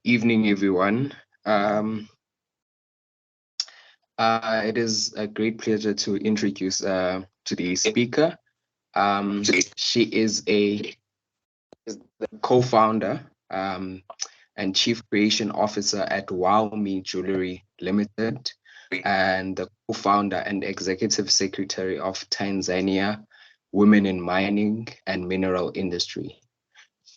evening, everyone. It is a great pleasure to introduce today's speaker. She is the co-founder and chief creation officer at WOOW Jewelry Limited, and the co-founder and executive secretary of Tanzania Women in Mining and Mineral Industry.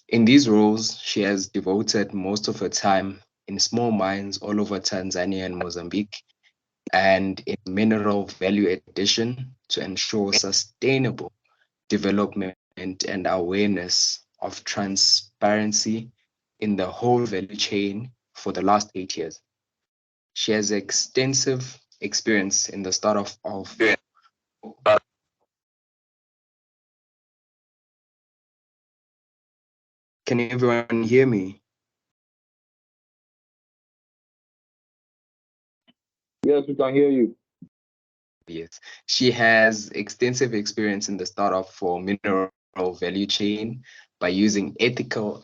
In these roles, she has devoted most of her time in small mines all over Tanzania and Mozambique, and in mineral value addition to ensure sustainable development and awareness of transparency in the whole value chain for the last 8 years. She has extensive experience in the startup of Can everyone hear me? Yes, we can hear you. Yes. She has extensive experience in the startup for mineral value chain by using ethical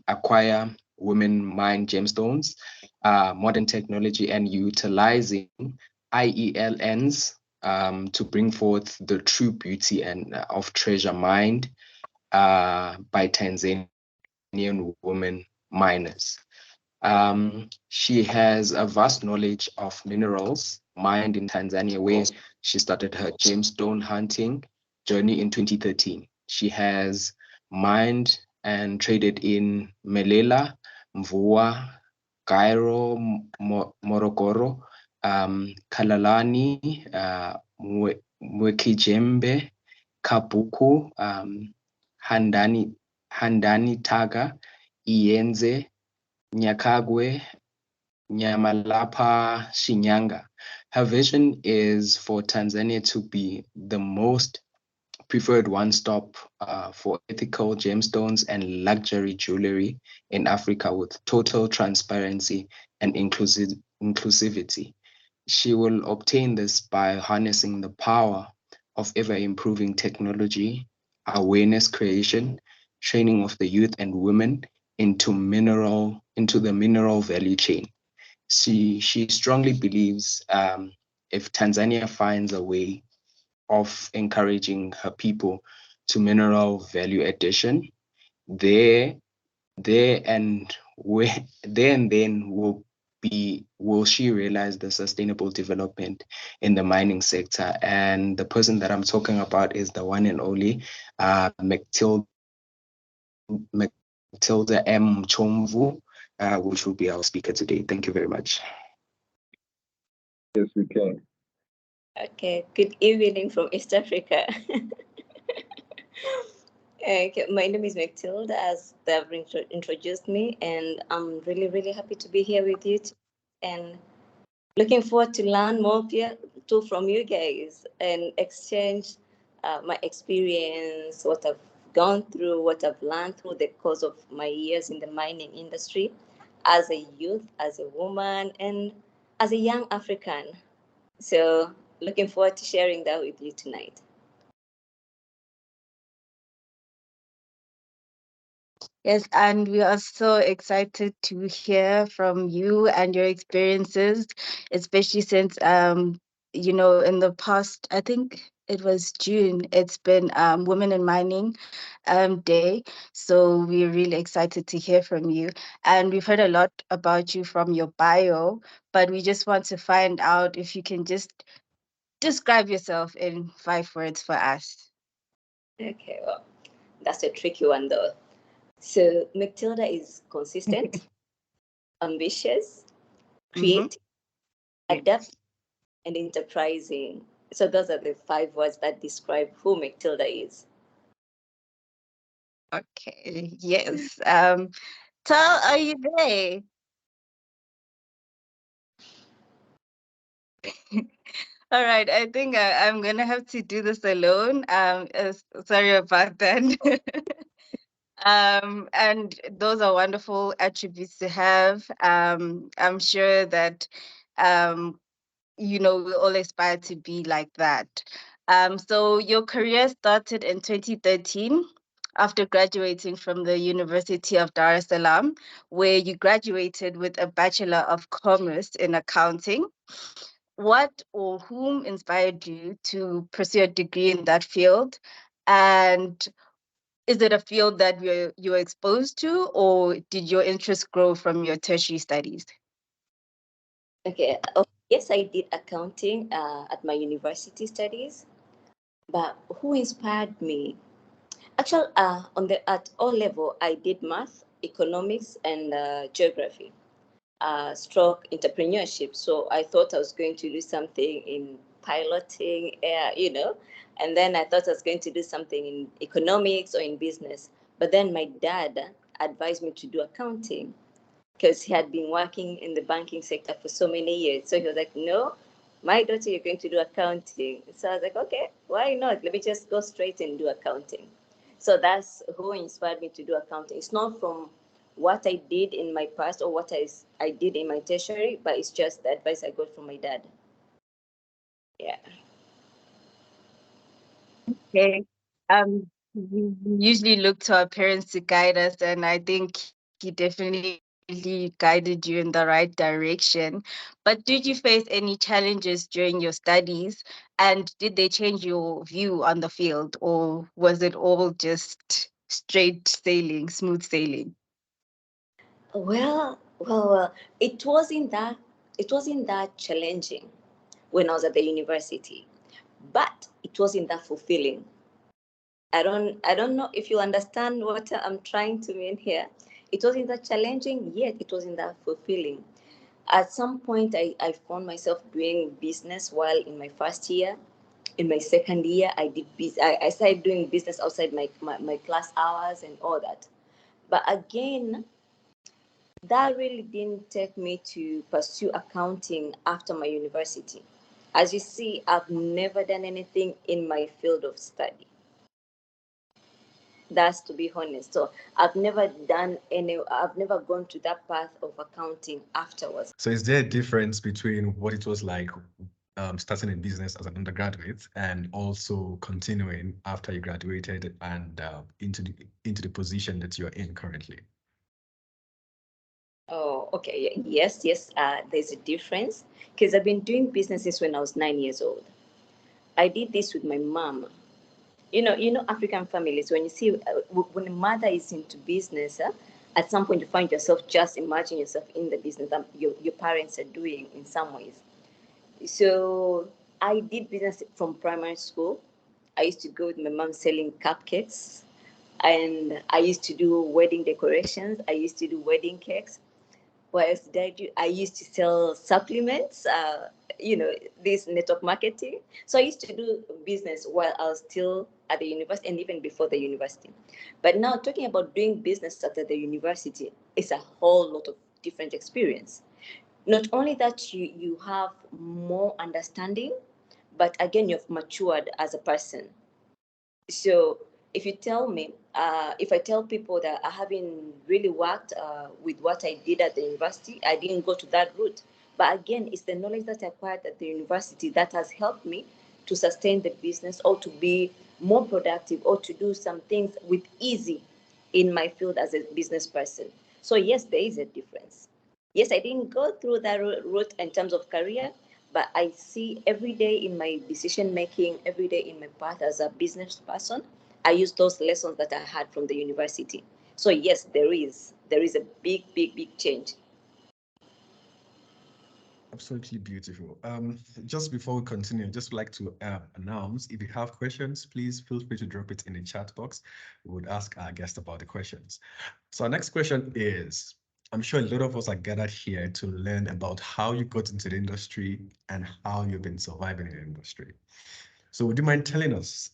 acquire women mine gemstones, modern technology, and utilizing IELNs to bring forth the true beauty and of treasure mined by Tanzanian women miners. She has a vast knowledge of minerals mined in Tanzania, where she started her gemstone hunting journey in 2013. She has mined and traded in Melela, Mvua, Cairo, Morogoro, Kalalani, Mwekijembe, Kabuku, Handani Taga, Ienze, Nyakagwe, Nyamalapa, Shinyanga. Her vision is for Tanzania to be the most preferred one-stop for ethical gemstones and luxury jewelry in Africa, with total transparency and inclusivity. She will obtain this by harnessing the power of ever-improving technology, awareness creation, training of the youth and women into the mineral value chain. She strongly believes if Tanzania finds a way of encouraging her people to mineral value addition, there and then will she realize the sustainable development in the mining sector. And the person that I'm talking about is the one and only Mecktilder Mchomvu, which will be our speaker today. Thank you very much. Yes, we can. Okay, good evening from East Africa. Okay, my name is Mecktilder, as they've introduced me, and I'm really, really happy to be here with you and looking forward to learn more from you guys and exchange my experience, what I've gone through, what I've learned through the course of my years in the mining industry as a youth, as a woman, and as a young African. So looking forward to sharing that with you tonight. Yes, and we are so excited to hear from you and your experiences, especially since in the past, I think it was June, it's been Women in Mining Day. So we're really excited to hear from you. And we've heard a lot about you from your bio, but we just want to find out if you can just describe yourself in 5 words for us. Okay, well, that's a tricky one though. So Mecktilder is consistent, ambitious, creative, adept, and enterprising. So those are the 5 words that describe who Mecktilder is. Okay, yes. Tal, are you there? All right, I think I'm gonna have to do this alone. Sorry about that. And those are wonderful attributes to have. I'm sure that we all aspire to be like that. So your career started in 2013 after graduating from the University of Dar es Salaam, where you graduated with a Bachelor of Commerce in Accounting. What or whom inspired you to pursue a degree in that field? And is it a field that you're exposed to, or did your interest grow from your tertiary studies? Okay. Yes, I did accounting at my university studies. But who inspired me? Actually, at all level, I did math, economics, and geography, stroke entrepreneurship. So I thought I was going to do something in piloting, and then I thought I was going to do something in economics or in business. But then my dad advised me to do accounting because he had been working in the banking sector for so many years. So he was like, no, my daughter, you're going to do accounting. So I was like, okay, why not? Let me just go straight and do accounting. So that's who inspired me to do accounting. It's not from what I did in my past or what I did in my tertiary, but it's just the advice I got from my dad. Yeah. Okay. We usually look to our parents to guide us, and I think he definitely guided you in the right direction. But did you face any challenges during your studies, and did they change your view on the field, or was it all just straight sailing, smooth sailing? Well, it wasn't that challenging when I was at the university, but it wasn't that fulfilling. I don't know if you understand what I'm trying to mean here. It wasn't that challenging, yet it wasn't that fulfilling. At some point, I found myself doing business while in my first year. In my second year, I started doing business outside my class hours and all that. But again, that really didn't take me to pursue accounting after my university. As you see, I've never done anything in my field of study. That's to be honest. So I've never gone to that path of accounting afterwards. So is there a difference between what it was like starting in business as an undergraduate and also continuing after you graduated and into the position that you're in currently? Oh, okay. Yes. There's a difference because I've been doing businesses when I was 9 years old. I did this with my mom. African families. When you see when a mother is into business, at some point you find yourself just imagine yourself in the business that your parents are doing in some ways. So I did business from primary school. I used to go with my mom selling cupcakes, and I used to do wedding decorations. I used to do wedding cakes. What else did I do? I used to sell supplements, this network marketing. So I used to do business while I was still at the university and even before the university. But now talking about doing business at the university is a whole lot of different experience. Not only that you have more understanding, but again, you've matured as a person. So if I tell people that I haven't really worked with what I did at the university, I didn't go to that route. But again, it's the knowledge that I acquired at the university that has helped me to sustain the business or to be more productive or to do some things with easy in my field as a business person. So yes, there is a difference. Yes, I didn't go through that route in terms of career, but I see every day in my decision making, every day in my path as a business person, I use those lessons that I had from the university. So yes, there is a big change. Absolutely beautiful. Just before we continue, I'd just like to announce, if you have questions, please feel free to drop it in the chat box. We would ask our guest about the questions. So our next question is, I'm sure a lot of us are gathered here to learn about how you got into the industry and how you've been surviving in the industry. So would you mind telling us,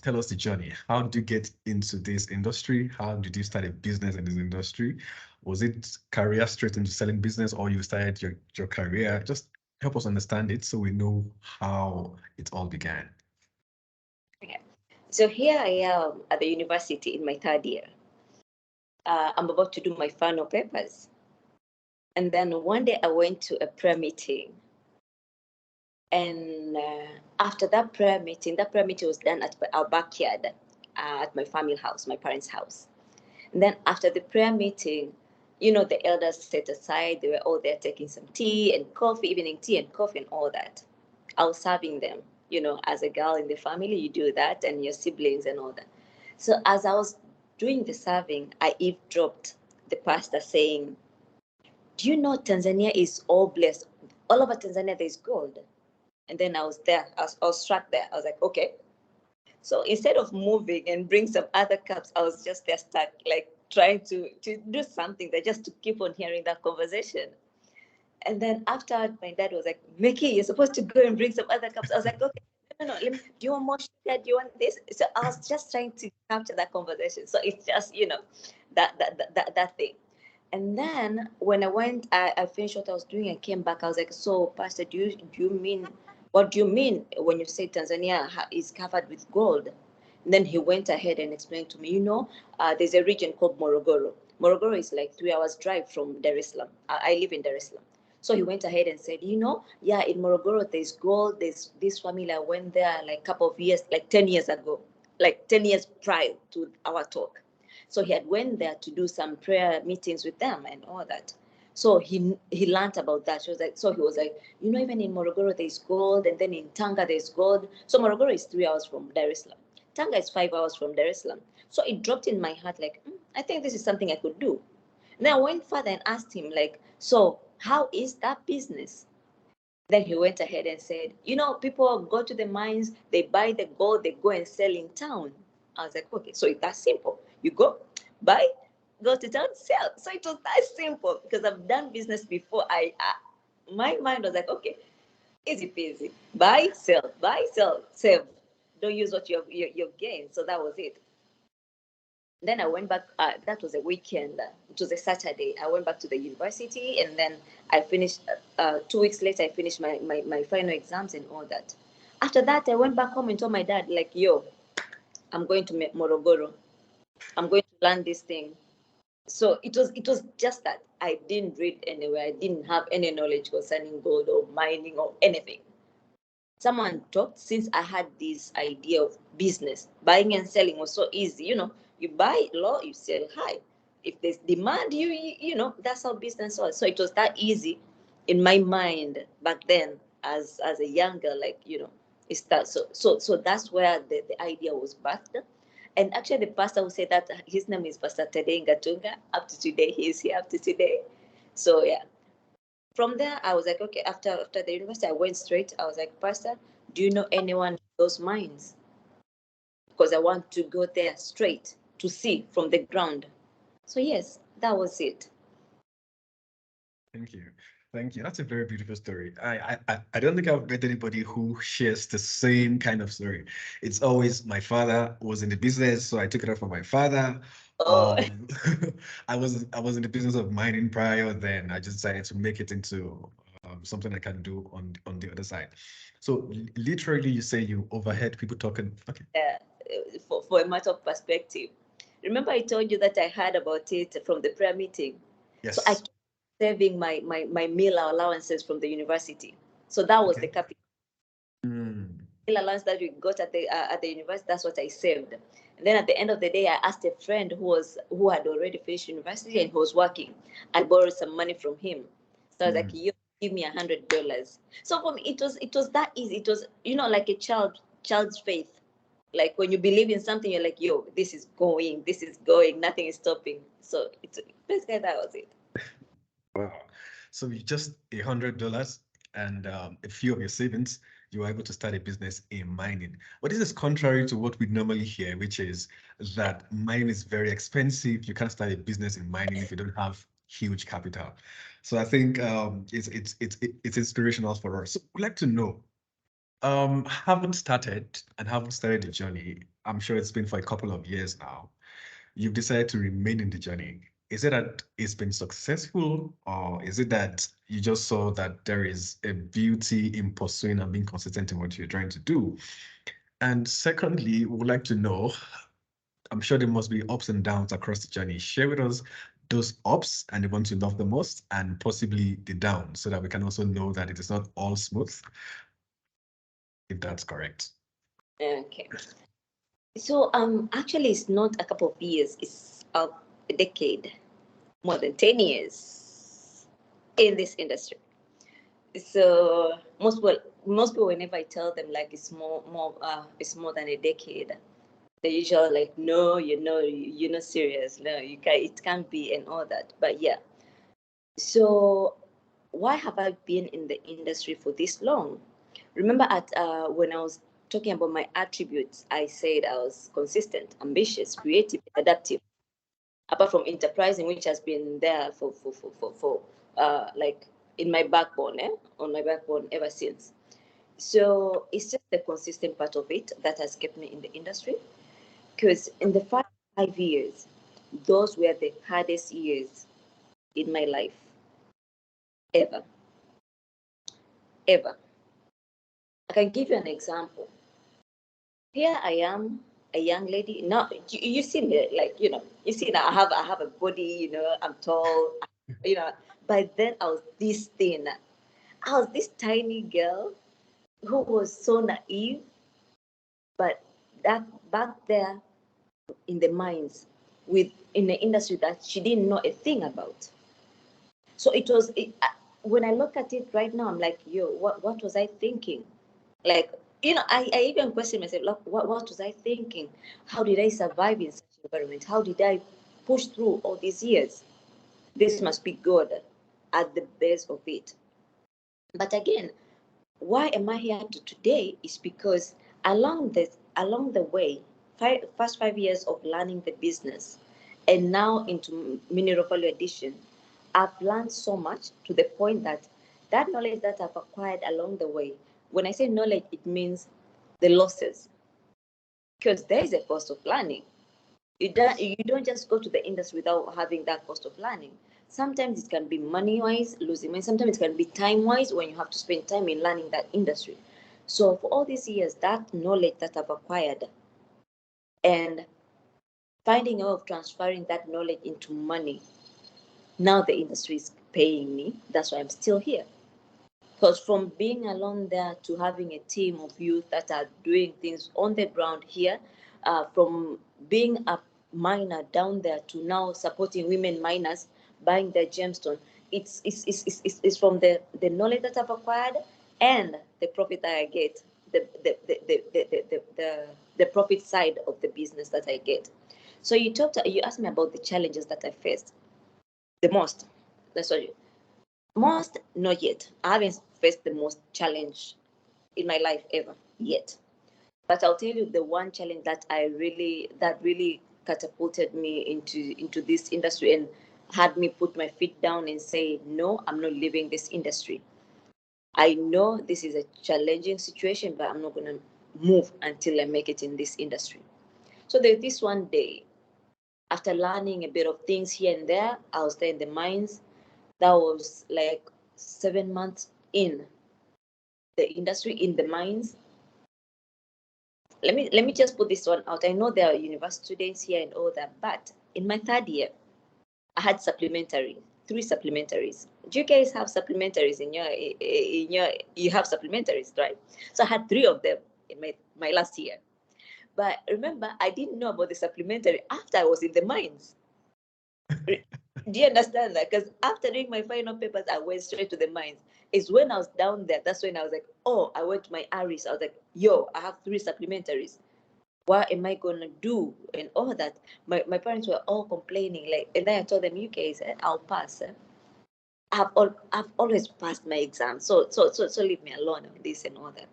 tell us the journey? How did you get into this industry? How did you start a business in this industry? Was it career straight into selling business, or you started your career? Just help us understand it so we know how it all began. Okay. So here I am at the university in my third year. I'm about to do my final papers. And then one day I went to a prayer meeting. And after that prayer meeting was done at our backyard. at my family house, my parents' house. And then after the prayer meeting, you know, the elders set aside, they were all there taking some tea and coffee, evening tea and coffee and all that. I was serving them, you know, as a girl in the family, you do that, and your siblings and all that. So as I was doing the serving, I eavesdropped the pastor saying, do you know Tanzania is all blessed? All over Tanzania, there's gold. And then I was there, I was struck there. I was like, okay. So instead of moving and bring some other cups, I was just there stuck, like trying to do something that just to keep on hearing that conversation. And then after, my dad was like, Mickey, you're supposed to go and bring some other cups. I was like, okay, no, let me, do you want more sugar? Do you want this? So I was just trying to capture that conversation. So it's just, you know, that thing. And then when I went, I finished what I was doing. I came back. I was like, so Pastor, do you mean, what do you mean when you say Tanzania is covered with gold? And then he went ahead and explained to me, you know, there's a region called Morogoro. Morogoro is like 3 hours drive from Dar es Salaam. I live in Dar es Salaam. So he went ahead and said, you know, yeah, in Morogoro, there's gold. There's this family. I went there like a couple of years, like 10 years ago, like 10 years prior to our talk. So he had went there to do some prayer meetings with them and all that. So he learned about that. He was like, you know, even in Morogoro, there's gold. And then in Tanga, there's gold. So Morogoro is 3 hours from Dar es Salaam. Tanga is 5 hours from Dar es Salaam. So it dropped in my heart, like, I think this is something I could do. And then I went further and asked him, like, so how is that business? Then he went ahead and said, you know, people go to the mines, they buy the gold, they go and sell in town. I was like, okay, so it's that simple. You go, buy, go to town, sell. So it was that simple because I've done business before. My mind was like, okay, easy peasy. Buy, sell, save. Don't use what you've gained. So that was it. Then I went back, that was a weekend, it was a Saturday. I went back to the university and then I finished, 2 weeks later, I finished my final exams and all that. After that, I went back home and told my dad, like, yo, I'm going to Morogoro. I'm going to learn this thing. So it was just that I didn't read anywhere. I didn't have any knowledge concerning gold or mining or anything. Someone talked, since I had this idea of business, buying and selling was so easy. You know, you buy low, you sell high. If there's demand, you know, that's how business was. So it was that easy in my mind back then as a young girl, like, you know, it's that. So that's where the idea was birthed. And actually the pastor who said that, his name is Pastor Tede Ngatunga. Up to today, he is here up to today. So yeah. From there, I was like, okay, after the university, I went straight. I was like, Pastor, do you know anyone in those mines? Because I want to go there straight to see from the ground. So yes, that was it. Thank you. Thank you. That's a very beautiful story. I don't think I've met anybody who shares the same kind of story. It's always my father was in the business, so I took it up from my father. Oh. I was in the business of mining prior, then I just decided to make it into something I can do on the other side. So literally, you say you overheard people talking. Okay. For a matter of perspective, remember I told you that I heard about it from the prayer meeting. Yes. So I kept saving my meal allowances from the university. So that was the capital. Meal allowance that we got at the university. That's what I saved. And then at the end of the day, I asked a friend who had already finished university and who was working. I borrowed some money from him. So I was like, you give me $100. So for me, it was that easy. It was, you know, like a child's faith. Like when you believe in something, you're like, yo, this is going, nothing is stopping. So it's basically that was it. Wow. So you just $100 and a few of your savings, you were able to start a business in mining. But this is contrary to what we normally hear, which is that mining is very expensive. You can't start a business in mining if you don't have huge capital. So I think it's inspirational for us. So we'd like to know, haven't started the journey. I'm sure it's been for a couple of years now. You've decided to remain in the journey. Is it that it's been successful, or is it that you just saw that there is a beauty in pursuing and being consistent in what you're trying to do? And secondly, we would like to know, I'm sure there must be ups and downs across the journey. Share with us those ups and the ones you love the most, and possibly the downs, so that we can also know that it is not all smooth, if that's correct. Okay. So actually it's not a couple of years, it's a decade, more than 10 years in this industry. So most people whenever I tell them like it's it's more than a decade, they usually like, no, you're not serious, no, it can't be, and all that. But yeah, so why have I been in the industry for this long? Remember at when I was talking about my attributes, I said I was consistent, ambitious, creative, adaptive. Apart from enterprising, which has been there for like in my backbone, on my backbone ever since. So it's just the consistent part of it that has kept me in the industry. Because in the 5 years, those were the hardest years in my life ever, ever. I can give you an example. Here I am, a young lady. Now you see me, like, you see now I have a body, I'm tall, you know. But then I was this thin. I was this tiny girl who was so naive, but that back there in the mines, in the industry that she didn't know a thing about. So when I look at it right now, I'm like, yo, what was I thinking? Like, I even question myself, like, what was I thinking? How did I survive in such an environment? How did I push through all these years? This must be God at the base of it. But again, why am I here today is because along the way, first 5 years of learning the business and now into mineral value addition, I've learned so much to the point that that knowledge that I've acquired along the way, when I say knowledge, it means the losses, because there is a cost of learning. You don't just go to the industry without having that cost of learning. Sometimes it can be money-wise, losing money. Sometimes it can be time-wise when you have to spend time in learning that industry. So for all these years, that knowledge that I've acquired and finding a way of transferring that knowledge into money, now the industry is paying me. That's why I'm still here. Because from being alone there to having a team of youth that are doing things on the ground here, from being a miner down there to now supporting women miners buying their gemstone, it's from the knowledge that I've acquired and the profit that I get, the profit side of the business that I get. So you asked me about the challenges that I faced the most. That's what most, not yet. I haven't faced the most challenge in my life ever yet. But I'll tell you the one challenge that really catapulted me into this industry and had me put my feet down and say, no, I'm not leaving this industry. I know this is a challenging situation, but I'm not going to move until I make it in this industry. So there's this one day, after learning a bit of things here and there, I was there in the mines. That was like 7 months in the industry, in the mines. Let me just put this one out. I know there are university students here and all that, but in my third year, I had three supplementaries. Do you guys have supplementaries you have supplementaries, right? So I had three of them in my last year. But remember, I didn't know about the supplementary after I was in the mines. Do you understand that? Because after doing my final papers, I went straight to the mines. It's when I was down there, that's when I was like, oh, I went to my ARIS. I was like, yo, I have three supplementaries. What am I going to do? And all that. My parents were all complaining. Like, and then I told them, you guys, I'll pass. I've always passed my exams. So leave me alone on this and all that.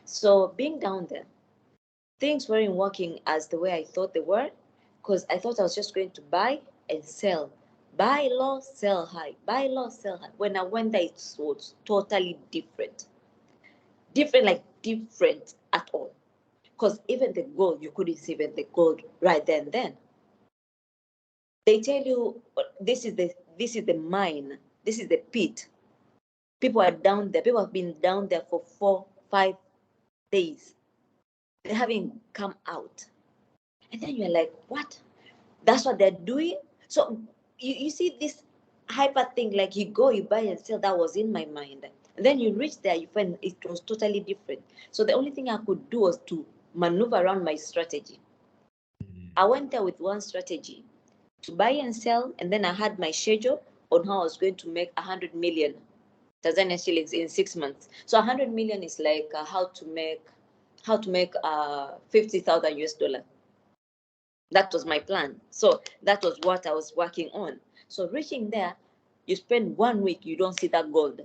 So being down there, things weren't working as the way I thought they were, because I thought I was just going to buy and sell. Buy low, sell high. Buy low, sell high. When I went there, it was totally different. Different at all. Because even the gold, you couldn't see even the gold right then. They tell you this is the mine, this is the pit. People are down there. People have been down there for 4-5 days. They haven't come out. And then you're like, what? That's what they're doing? So you see this hyper thing, like you go, you buy and sell, that was in my mind. And then you reach there, you find it was totally different. So the only thing I could do was to maneuver around my strategy. I went there with one strategy to buy and sell, and then I had my schedule on how I was going to make 100 million Tanzania shillings in 6 months. So 100 million is like how to make 50,000 US dollar. That was my plan. So that was what I was working on. So reaching there, you spend 1 week, you don't see that gold.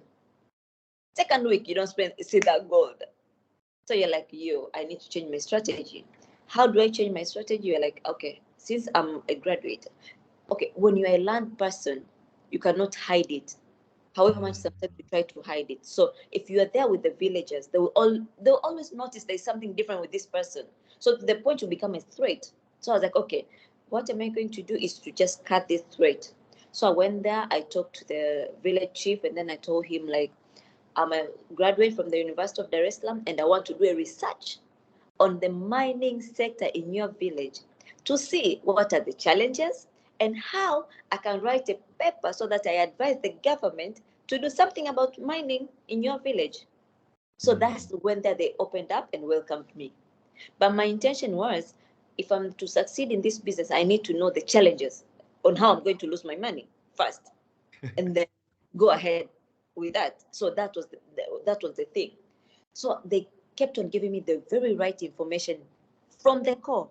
Second week, you don't see that gold. So you're like, I need to change my strategy. How do I change my strategy? You're like, okay, since I'm a graduate, okay, when you're a learned person, you cannot hide it. However much sometimes you try to hide it. So if you are there with the villagers, they'll always notice there's something different with this person. So to the point you become a threat. So I was like, okay, what am I going to do is to just cut this threat. So I went there, I talked to the village chief, and then I told him, like, I'm a graduate from the University of Dar es Salaam, and I want to do a research on the mining sector in your village to see what are the challenges and how I can write a paper so that I advise the government to do something about mining in your village. So that's when they opened up and welcomed me. But my intention was, if I'm to succeed in this business, I need to know the challenges on how I'm going to lose my money first, and then go ahead with that. So that was the thing. So they kept on giving me the very right information from the core,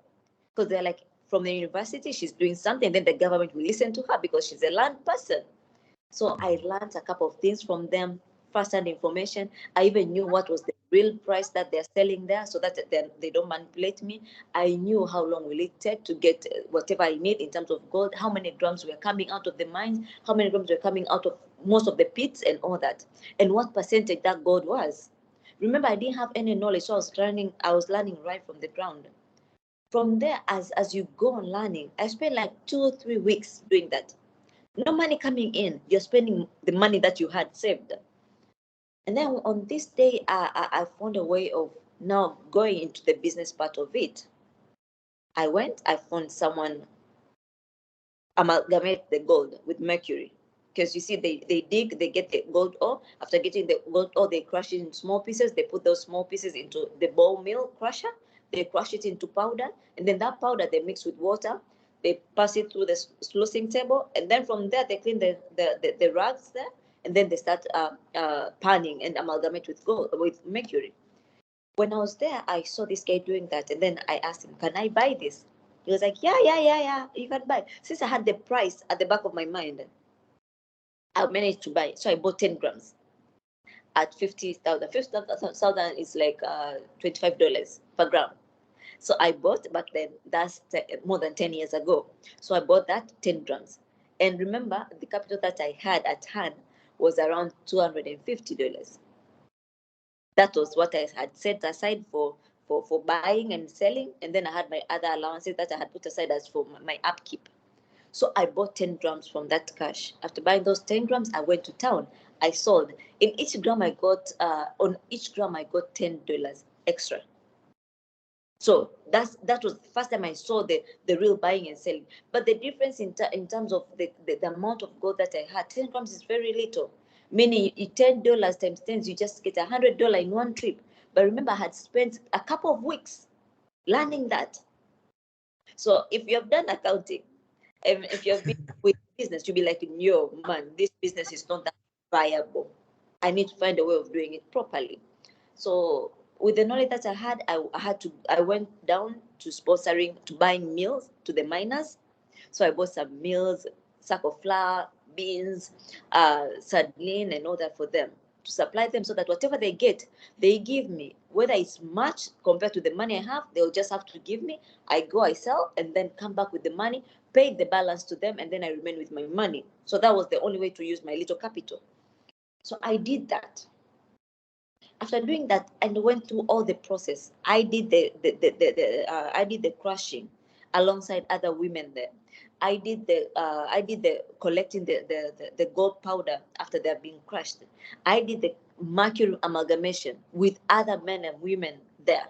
because they're like, from the university, she's doing something, then the government will listen to her because she's a learned person. So I learned a couple of things from them, first-hand information. I even knew what was the real price that they're selling there, so that they don't manipulate me. I knew how long will it take to get whatever I need in terms of gold, how many grams were coming out of the mines, how many grams were coming out of most of the pits and all that, and what percentage that gold was. Remember, I didn't have any knowledge, so I was learning right from the ground. From there, as you go on learning, I spent like 2 or 3 weeks doing that. No money coming in, you're spending the money that you had saved. And then on this day, I found a way of now going into the business part of it. I found someone amalgamate the gold with mercury. Because you see, they dig, they get the gold ore. After getting the gold ore, they crush it in small pieces. They put those small pieces into the ball mill crusher. They crush it into powder. And then that powder they mix with water. They pass it through the sluicing table. And then from there, they clean the rags there. And then they start panning and amalgamate with mercury. When I was there, I saw this guy doing that. And then I asked him, can I buy this? He was like, yeah, you can buy. Since I had the price at the back of my mind, I managed to buy. So I bought 10 grams at 50,000. 50,000 is like $25 per gram. So I bought, but then that's more than 10 years ago. So I bought that 10 grams. And remember, the capital that I had at hand was around $250. That was what I had set aside for buying and selling. And then I had my other allowances that I had put aside as for my upkeep. So I bought 10 grams from that cash. After buying those 10 grams, I went to town. I sold. In each gram I got, on each gram I got $10 extra. So that was the first time I saw the real buying and selling. But the difference in terms of the amount of gold that I had, 10 grams is very little. Meaning $10 times 10, you just get $100 in one trip. But remember, I had spent a couple of weeks learning that. So if you have done accounting, and if you have been with business, you'll be like, yo, man, this business is not that viable. I need to find a way of doing it properly. So with the knowledge that I had, I went down to buying meals to the miners. So I bought some meals, sack of flour, beans, sardine, and all that for them, to supply them, so that whatever they get, they give me. Whether it's much compared to the money I have, they'll just have to give me. I go, I sell, and then come back with the money, pay the balance to them, and then I remain with my money. So that was the only way to use my little capital. So I did that. After doing that, and went through all the process, I did the crushing alongside other women there. I did the collecting the gold powder after they have been crushed. I did the mercury amalgamation with other men and women there.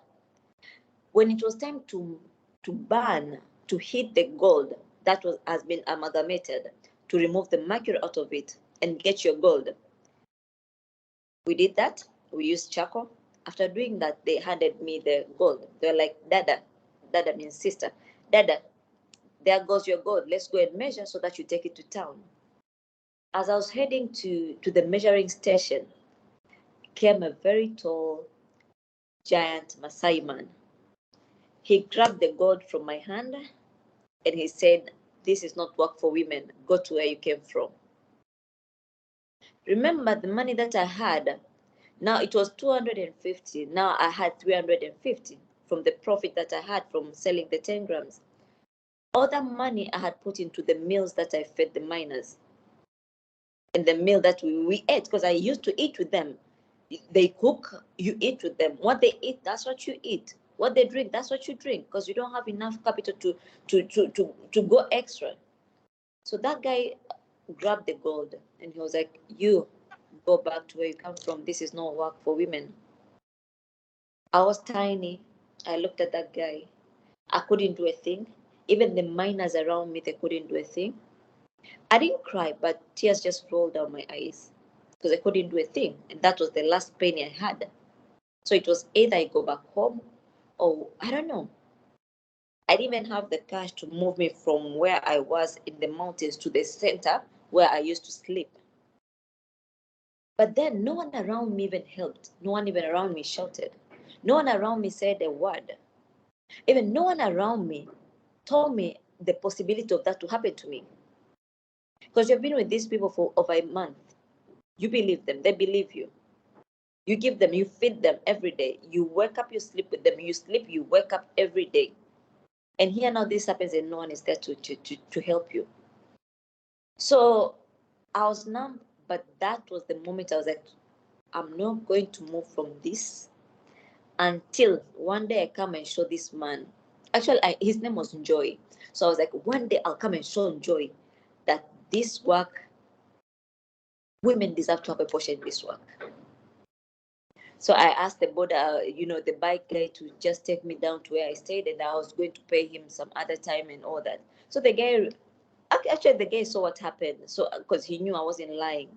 When it was time to burn, to heat the gold that has been amalgamated, to remove the mercury out of it and get your gold, we did that. We used charcoal. After doing that, they handed me the gold. They're like, Dada. Dada means sister. Dada, there goes your gold. Let's go and measure so that you take it to town. As I was heading to the measuring station, came a very tall, giant Maasai man. He grabbed the gold from my hand and he said, "This is not work for women. Go to where you came from." Remember the money that I had, now it was 250. Now I had 350 from the profit that I had from selling the 10 grams. All that money I had put into the meals that I fed the miners and the meal that we ate, because I used to eat with them. They cook, you eat with them. What they eat, that's what you eat. What they drink, that's what you drink, because you don't have enough capital to go extra. So that guy grabbed the gold and he was like, "You go back to where you come from. This is not work for women." I was tiny. I looked at that guy. I couldn't do a thing. Even the miners around me, they couldn't do a thing. I didn't cry, but tears just rolled down my eyes because I couldn't do a thing. And that was the last penny I had. So it was either I go back home or I don't know. I didn't even have the cash to move me from where I was in the mountains to the center where I used to sleep. But then no one around me even helped. No one even around me shouted. No one around me said a word. Even no one around me told me the possibility of that to happen to me. Because you've been with these people for over a month. You believe them, they believe you. You give them, you feed them every day. You wake up, you sleep with them. You sleep, you wake up every day. And here now this happens and no one is there to help you. So I was numb, but that was the moment I was like, I'm not going to move from this until one day I come and show this man. Actually, his name was Joy. So I was like, one day I'll come and show Joy that this work, women deserve to have a portion in this work. So I asked the border, the bike guy to just take me down to where I stayed, and I was going to pay him some other time and all that. So the guy saw what happened. So because he knew I wasn't lying.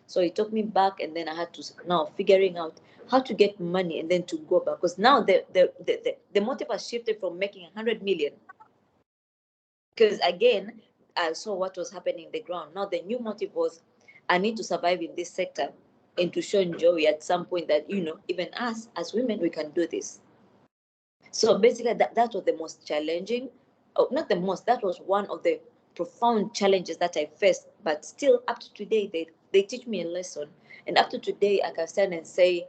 So he took me back, and then I had to now figuring out how to get money and then to go back. Because now the motive has shifted from making 100 million. Because again, I saw what was happening in the ground. Now the new motive was, I need to survive in this sector and to show Joey at some point that, even us as women, we can do this. So basically that was the most challenging, not the most, that was one of the profound challenges that I faced. But still up to today, they teach me a lesson. And up to today, I can stand and say,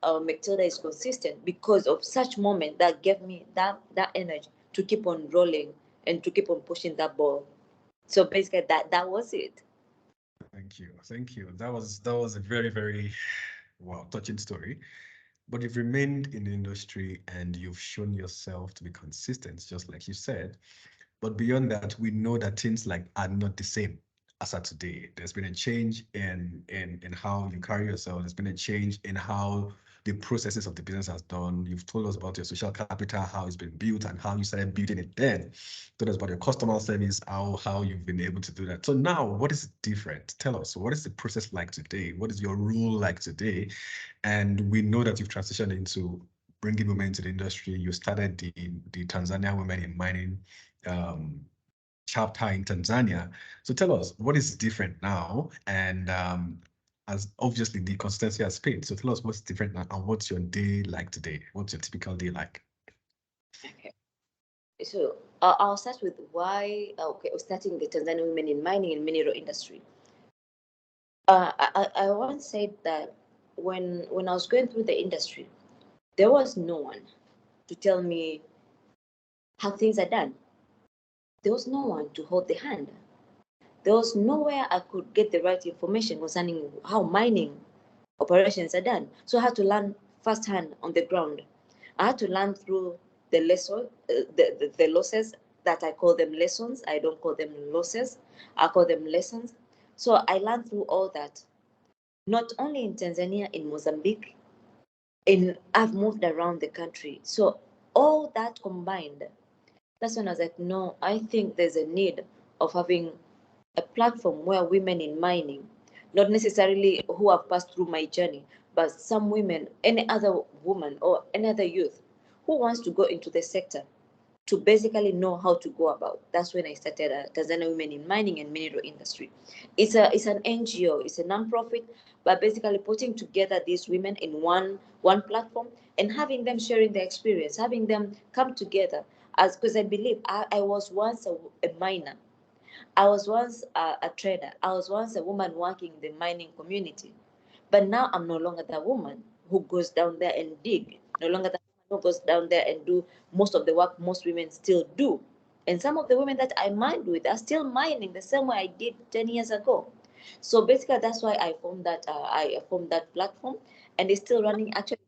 Mecktilder is consistent because of such moment that gave me that energy to keep on rolling and to keep on pushing that ball. So basically that was it. Thank you. That was a very, very touching story. But you've remained in the industry and you've shown yourself to be consistent, just like you said. But beyond that, we know that things are not the same as at today. There's been a change in how you carry yourself. There's been a change in how the processes of the business has done. You've told us about your social capital, how it's been built and how you started building it then. Told us about your customer service, how you've been able to do that. So now, what is different? Tell us, what is the process like today? What is your role like today? And we know that you've transitioned into bringing women into the industry. You started the Tanzania Women in Mining chapter in Tanzania. So tell us, what is different now? And as obviously the consistency has paid. So tell us what's different now and what's your day like today? What's your typical day like? Okay. So I'll start with why, starting the Tanzanian Women in Mining and Mineral Industry. I once said that when I was going through the industry, there was no one to tell me how things are done. There was no one to hold the hand. There was nowhere I could get the right information concerning how mining operations are done. So I had to learn firsthand on the ground. I had to learn through the lesson, the losses that I call them lessons. I don't call them losses. I call them lessons. So I learned through all that, not only in Tanzania, in Mozambique, I've moved around the country. So all that combined, that's when I was like, no, I think there's a need of having a platform where women in mining, not necessarily who have passed through my journey, but some women, any other woman or any other youth who wants to go into the sector to basically know how to go about. That's when I started Tanzania Women in Mining and Mineral Industry. It's an NGO, it's a non-profit, but basically putting together these women in one platform and having them sharing their experience, having them come together. Because I believe I was once a miner. I was once a trader. I was once a woman working in the mining community. But now I'm no longer that woman who goes down there and dig. No longer that woman who goes down there and do most of the work most women still do. And some of the women that I mined with are still mining the same way I did 10 years ago. So basically, that's why I formed that platform, and it's still running. Actually,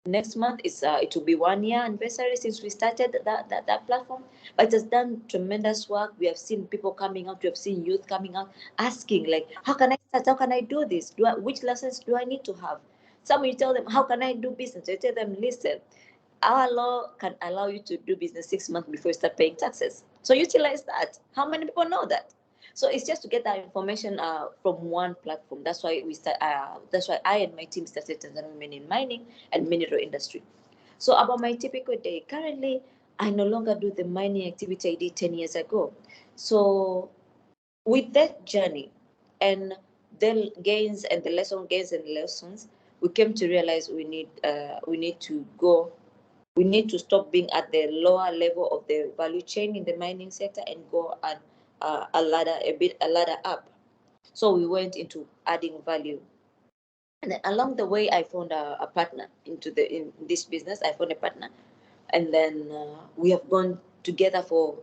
next month it will be 1 year anniversary since we started that platform. But it has done tremendous work. We have seen people coming out, we have seen youth coming out asking, like, how can I start, how can I do this, which lessons do I need to have? Some you tell them, how can I do business? You tell them, listen, our law can allow you to do business 6 months before you start paying taxes. So utilize that. How many people know that? So it's just to get that information from one platform. That's why we start. That's why I and my team started Tanzania Women in Mining and Mineral Industry. So about my typical day, currently I no longer do the mining activity I did 10 years ago. So with that journey and the gains and the lessons, we came to realize we need to stop being at the lower level of the value chain in the mining sector and go and a ladder up. So we went into adding value, and then along the way, I found a partner in this business. I found a partner, and then we have gone together for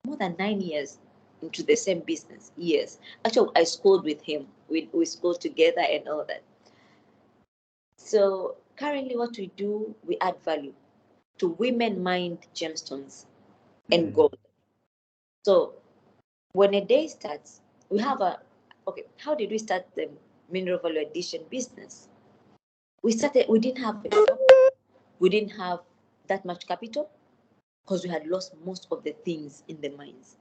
more than 9 years into the same business. Yes, actually, I schooled with him. We schooled together and all that. So currently, what we do, we add value to women mined gemstones and gold. So when a day starts, we have how did we start the mineral value addition business? We didn't have a shop, we didn't have that much capital because we had lost most of the things in the mines.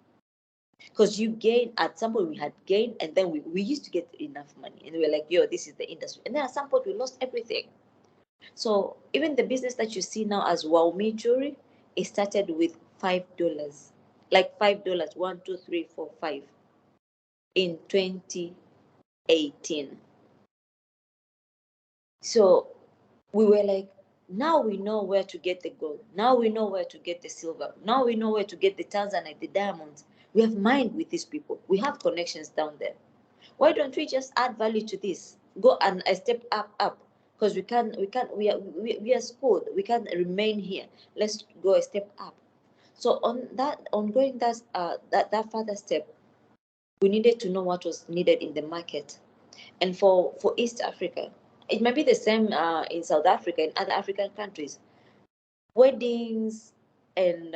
Because you gain, at some point we had gained, and then we used to get enough money, and we were like, yo, this is the industry. And then at some point we lost everything. So even the business that you see now as WOW jewelry, it started with $5. Like $5, 1, 2, 3, 4, 5 in 2018. So we were like, now we know where to get the gold. Now we know where to get the silver. Now we know where to get the tanzanite, the diamonds. We have mined with these people. We have connections down there. Why don't we just add value to this? Go and a step up. Because we are schooled. We can't remain here. Let's go a step up. So on going that further step, we needed to know what was needed in the market. And for East Africa, it might be the same in South Africa and other African countries. Weddings and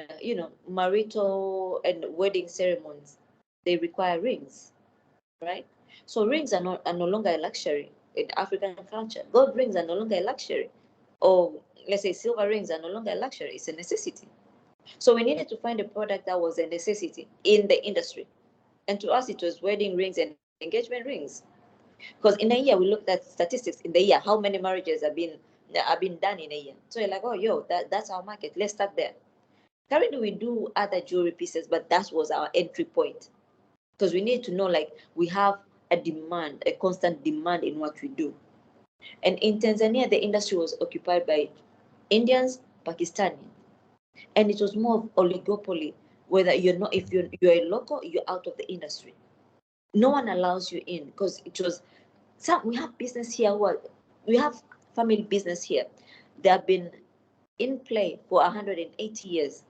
marital and wedding ceremonies, they require rings, right? So rings are no longer a luxury in African culture. Gold rings are no longer a luxury, or let's say silver rings are no longer a luxury. It's a necessity. So we needed to find a product that was a necessity in the industry. And to us, it was wedding rings and engagement rings. Because in a year, we looked at statistics in the year, how many marriages have been done in a year. So you're like, oh, that's our market. Let's start there. Currently, we do other jewelry pieces, but that was our entry point. Because we need to know, like, we have a constant demand in what we do. And in Tanzania, the industry was occupied by Indians, Pakistani. And it was more of oligopoly, whether if you're a local, you're out of the industry. No one allows you in because it was we have business here we have family business here. They have been in play for 180 years.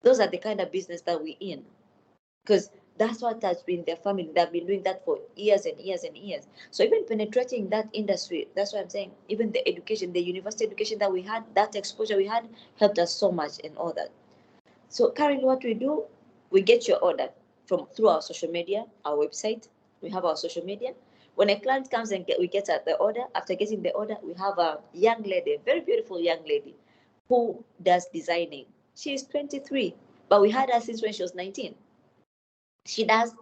Those are the kind of business that we're in, because that's what has been their family. They've been doing that for years and years and years. So even penetrating that industry, that's what I'm saying, even the education, the university education that we had, that exposure we had, helped us so much and all that. So currently what we do, we get your order through our social media, our website. We have our social media. When a client comes and we get the order, after getting the order, we have a young lady, a very beautiful young lady, who does designing. She is 23, but we had her since when she was 19. She does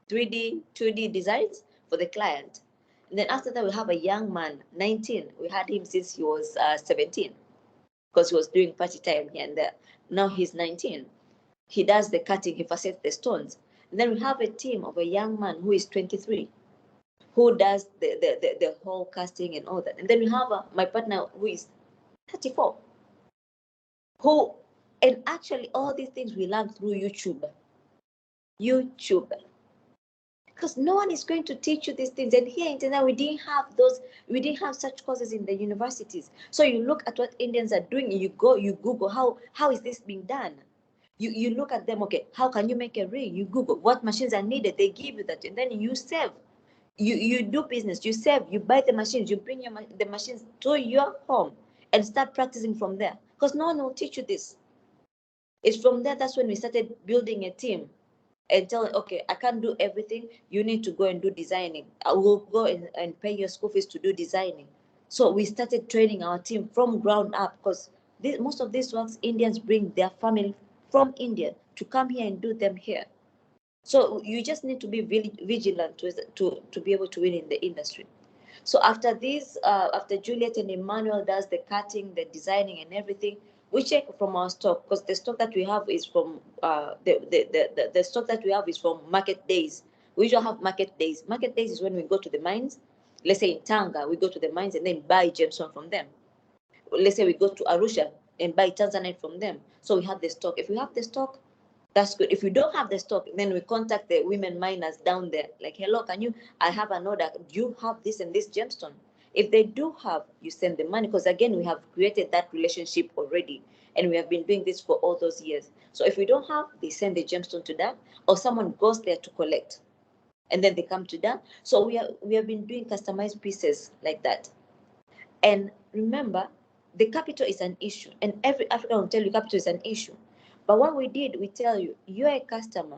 3D, 2D designs for the client. And then after that, we have a young man, 19. We had him since he was 17. because he was doing party time here and there. Now he's 19. He does the cutting, he facets the stones. And then we have a team of a young man who is 23, who does the whole casting and all that. And then we have my partner who is 34, who, and actually all these things we learn through YouTube. Because no one is going to teach you these things. And here in Tanzania, we didn't have such courses in the universities. So you look at what Indians are doing, you Google how is this being done? You look at them, okay, how can you make a ring? You Google what machines are needed, they give you that, and then you save. You do business, you save, you buy the machines, you bring the machines to your home and start practicing from there. Because no one will teach you this. It's from there, that's when we started building a team and tell, okay, I can't do everything. You need to go and do designing. I will go and pay your school fees to do designing. So we started training our team from ground up, because most of these works, Indians bring their family from India to come here and do them here. So you just need to be vigilant to be able to win in the industry. So after this, after Juliet and Emmanuel does the cutting, the designing and everything, we check from our stock, because the stock that we have is from the stock that we have is from market days. We usually have market days. Market days is when we go to the mines. Let's say in Tanga, we go to the mines and then buy gemstone from them. Let's say we go to Arusha and buy Tanzanite from them. So we have the stock. If we have the stock, that's good. If we don't have the stock, then we contact the women miners down there. Like, hello, I have an order. Do you have this and this gemstone? If they do have, you send the money, because again, we have created that relationship already. And we have been doing this for all those years. So if we don't have, they send the gemstone to that, or someone goes there to collect. And then they come to that. So we have been doing customized pieces like that. And remember, the capital is an issue. And every African will tell you capital is an issue. But what we did, we tell you, you're a customer.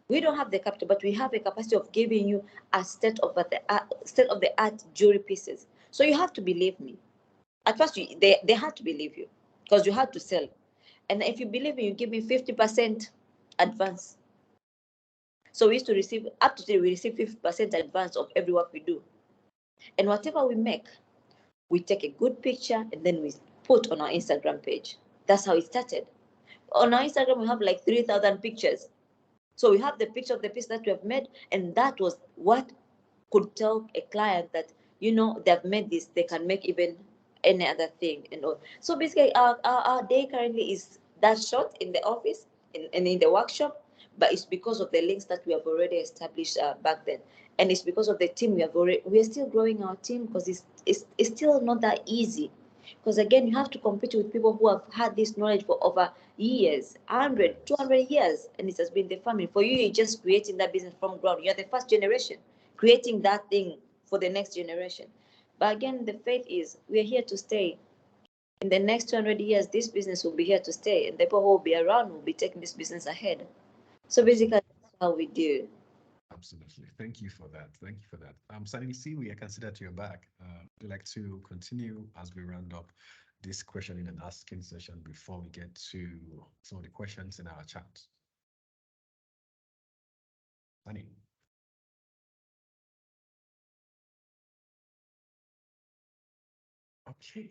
We don't have the capital, but we have a capacity of giving you a state-of-the-art jewelry pieces. So you have to believe me. At first, they had to believe you, because you had to sell. And if you believe me, you give me 50% advance. So we used to receive, up to today, we receive 50% advance of every work we do. And whatever we make, we take a good picture and then we put on our Instagram page. That's how it started. On our Instagram, we have like 3,000 pictures. So we have the picture of the piece that we have made, and that was what could tell a client that, they've made this, they can make even any other thing and all. So basically, our day currently is that short in the office and in the workshop, but it's because of the links that we have already established back then. And it's because of the team we are still growing our team, because it's still not that easy. Because again, you have to compete with people who have had this knowledge for over years, 100, 200 years, and it has been the family. For you, you're just creating that business from ground. You're the first generation, creating that thing for the next generation. But again, the faith is we're here to stay. In the next 200 years, this business will be here to stay, and the people who will be around will be taking this business ahead. So basically, that's how we do. Absolutely. Thank you for that. Thank you for that. Sanelisiwe, I can see that you're back. Would you like to continue as we round up this questioning and asking session before we get to some of the questions in our chat? Sunny. Okay.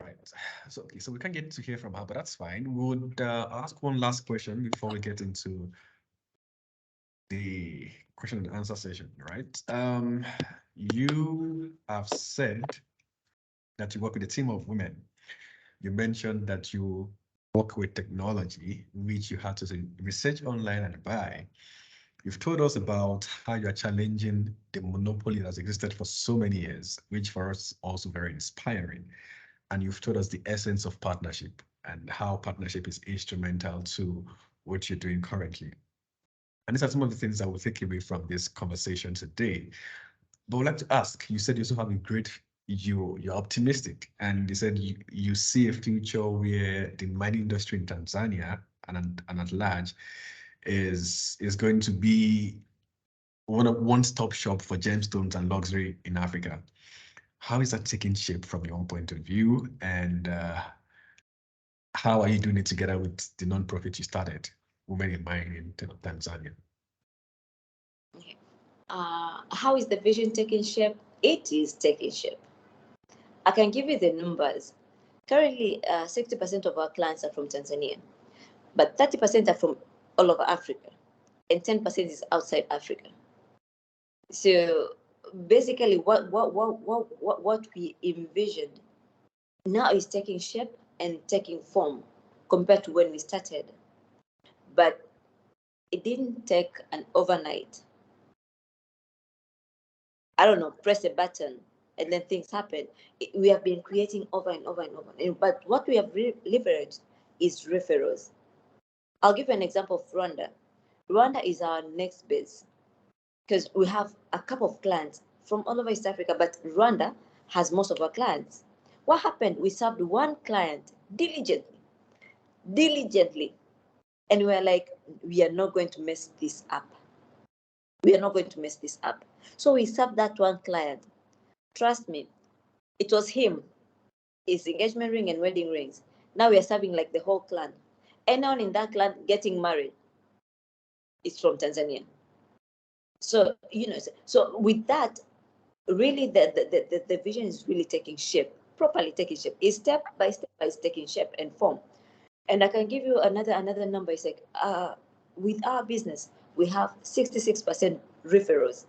Right. So we can't get to hear from her, but that's fine. We would ask one last question before we get into the question and answer session, right? You have said that you work with a team of women. You mentioned that you work with technology, which you had to research online and buy. You've told us about how you're challenging the monopoly that has existed for so many years, which for us is also very inspiring. And you've told us the essence of partnership and how partnership is instrumental to what you're doing currently. And these are some of the things that we'll take away from this conversation today. But I'd like to ask, you said you also have a great, you're optimistic, and you said you see a future where the mining industry in Tanzania and at large is going to be one-stop shop for gemstones and luxury in Africa. How is that taking shape from your own point of view, and how are you doing it together with the non-profit you started, Women in Mining in Tanzania? How is the vision taking shape? It is taking shape. I can give you the numbers. Currently, 60% of our clients are from Tanzania, but 30% are from all over Africa, and 10% is outside Africa. So basically, what we envisioned now is taking shape and taking form compared to when we started. But it didn't take an overnight. I don't know, press a button and then things happen. We have been creating over and over and over. But what we have leveraged is referrals. I'll give you an example of Rwanda. Rwanda is our next base because we have a couple of clients from all over East Africa, but Rwanda has most of our clients. What happened? We served one client diligently, and we are like, we are not going to mess this up. We are not going to mess this up. So we served that one client. Trust me, it was him, his engagement ring and wedding rings. Now we are serving like the whole clan. Anyone in that clan getting married is from Tanzania. So, so with that, really the vision is really taking shape, properly taking shape. It's step by step, it's taking shape and form. And I can give you another number. It's like, with our business, we have 66% referrals.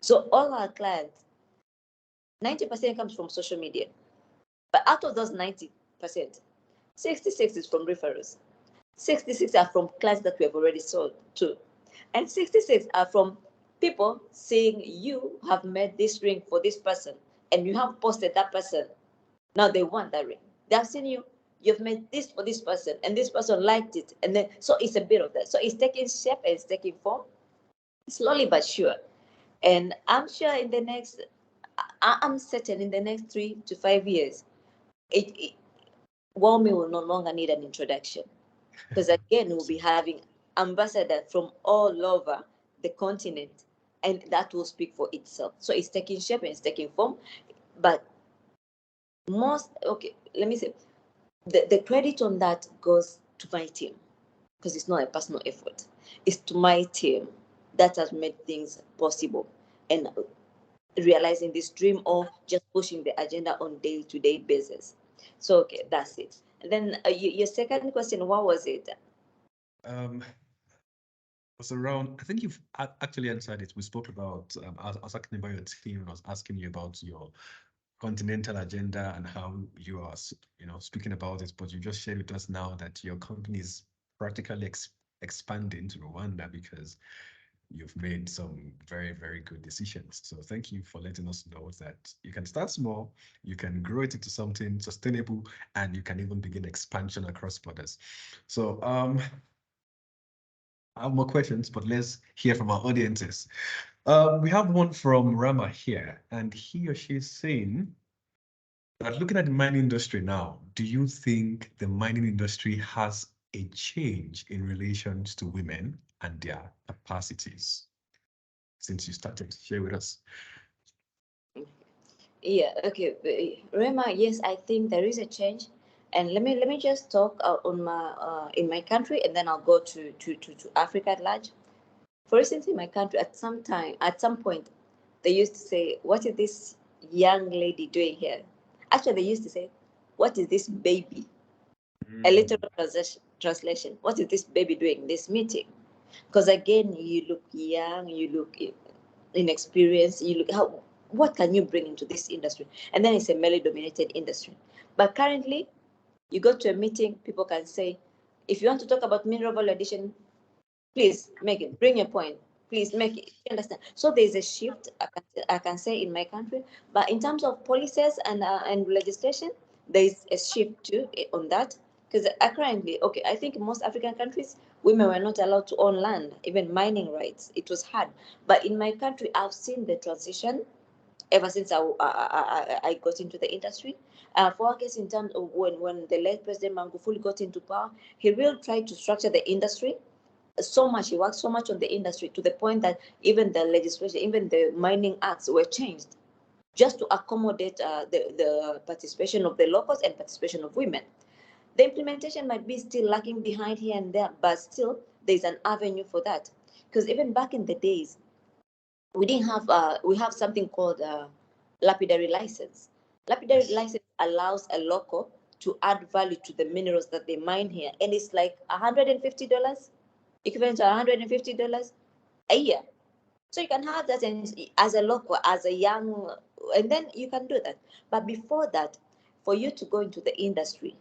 So all our clients, 90% comes from social media. But out of those 90%, 66 is from referrals. 66 are from clients that we have already sold to. And 66 are from people saying you have made this ring for this person and you have posted that person. Now they want that ring. They have seen you've made this for this person and this person liked it. And then, so it's a bit of that. So it's taking shape and it's taking form, slowly but sure. And I'm sure in the next, I'm certain in the next 3 to 5 years, WOW will no longer need an introduction. Because again, we'll be having ambassadors from all over the continent, and that will speak for itself. So it's taking shape and it's taking form. But let me say, the credit on that goes to my team, because it's not a personal effort. It's to my team that has made things possible and realizing this dream of just pushing the agenda on day-to-day basis. So, okay, that's it. And then your second question, what was it? Was around, I think you've actually answered it. We spoke about, I was asking about your team, I was asking you about your continental agenda and how you are, speaking about it, but you just shared with us now that your company is practically expanding to Rwanda because you've made some very, very good decisions. So thank you for letting us know that you can start small, you can grow it into something sustainable, and you can even begin expansion across borders. So I have more questions, but let's hear from our audiences. We have one from Rama here, and he or she is saying that looking at the mining industry now, do you think the mining industry has a change in relations to women and their capacities? Since you started, share with us. Yeah, okay, Rema, yes, I think there is a change. And let me just talk on my in my country, and then I'll go to Africa at large. For instance, in my country, at some point, they used to say, "What is this young lady doing here?" Actually, they used to say, "What is this baby?" A literal translation. What is this baby doing in this meeting? Because again, you look young, you look inexperienced, you look what can you bring into this industry? And then it's a male-dominated industry. But currently, you go to a meeting, people can say, if you want to talk about mineral value addition, please make it, bring your point, please make it, you understand? So there's a shift, I can say, in my country. But in terms of policies and legislation, there's a shift too on that. Because currently, okay, I think most African countries, women were not allowed to own land, even mining rights. It was hard. But in my country, I've seen the transition ever since I got into the industry. For us, in terms of when the late President Magufuli got into power, he really tried to structure the industry so much. He worked so much on the industry to the point that even the legislation, even the mining acts were changed just to accommodate the participation of the locals and participation of women. The implementation might be still lacking behind here and there, but still there's an avenue for that. Because even back in the days, we didn't have we have something called lapidary license. Lapidary license allows a local to add value to the minerals that they mine here, and it's like $150, equivalent to $150 a year. So you can have that as a local, as a young, and then you can do that. But before that, for you to go into the industry,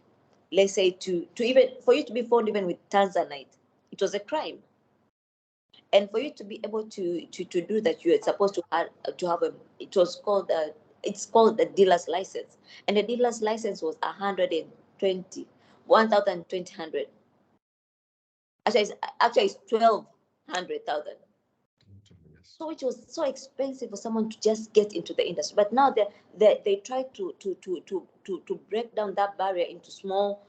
let's say to even for you to be found even with Tanzanite, it was a crime. And for you to be able to do that, you are supposed to have a, it was called it's called a dealer's license, and the dealer's license was 120, 1,200. Actually it's 1,200,000. So which was so expensive for someone to just get into the industry. But now they try to break down that barrier into small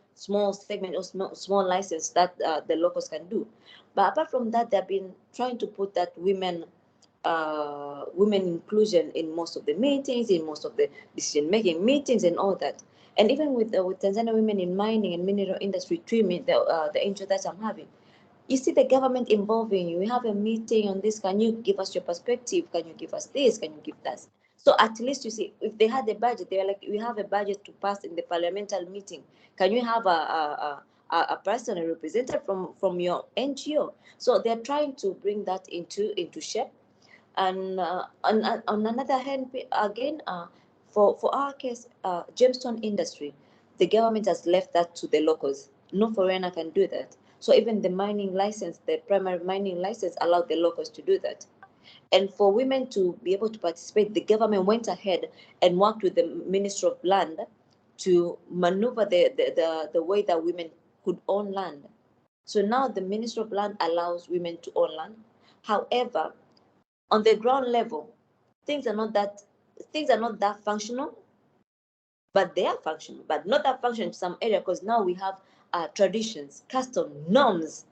segment or small license that the locals can do. But apart from that, they've been trying to put that women inclusion in most of the meetings, in most of the decision-making meetings and all that. And even with Tanzania women in mining and mineral industry, TWIMI, the intro that I'm having, you see the government involving you. We have a meeting on this. Can you give us your perspective? Can you give us this? Can you give that? So at least you see, if they had a budget, they were like, we have a budget to pass in the parliamentary meeting. Can you have a person, a representative from your NGO? So they're trying to bring that into shape. And on another hand, again, for our case, gemstone industry, the government has left that to the locals. No foreigner can do that. So even the mining license, the primary mining license, allowed the locals to do that. And for women to be able to participate, the government went ahead and worked with the Ministry of Land to maneuver the way that women could own land. So now the Ministry of Land allows women to own land. However, on the ground level, things are not that functional, but they are functional, but not that functional in some area, because now we have traditions, custom, norms.